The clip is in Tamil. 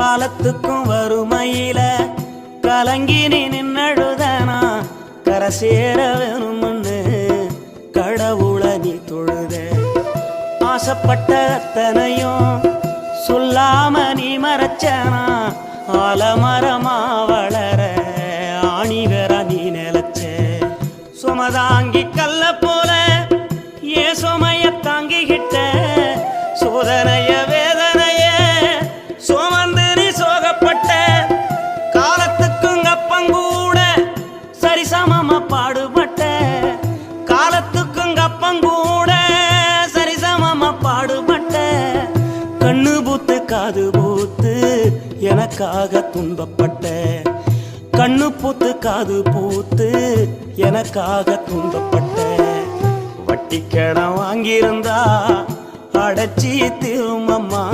காலத்துக்கும் வறுமையில கலங்கி நீ நின்னழுதனா கரை சேர வேணும்னு கடவுளை நீ தொழுத. ஆசைப்பட்ட அத்தனையும் சொல்லாம நீ மறைச்சனா ஆலமரமா வளர ஆணி வேற நீ நிலச்ச. சுமதாங்கி கல்ல போல ஏ சுமைய தாங்கிக்கிட்ட சோதனைய வேதனைய சுமந்து நீ சோகப்பட்ட. காலத்துக்கும் அப்பங்கூட சரிசமமா பாடுபட்ட. காலத்துக்கும் அப்பங்கூட சரிசமமா பாடுபட்ட. கண்ணு பூத்து காது பூத்து எனக்காக துன்பப்பட்ட. கண்ணு பூத்து காது பூத்து எனக்காக துன்பப்பட்ட. வட்டி கடன் வாங்கியிருந்தா அடைச்சி திரும்பம்மா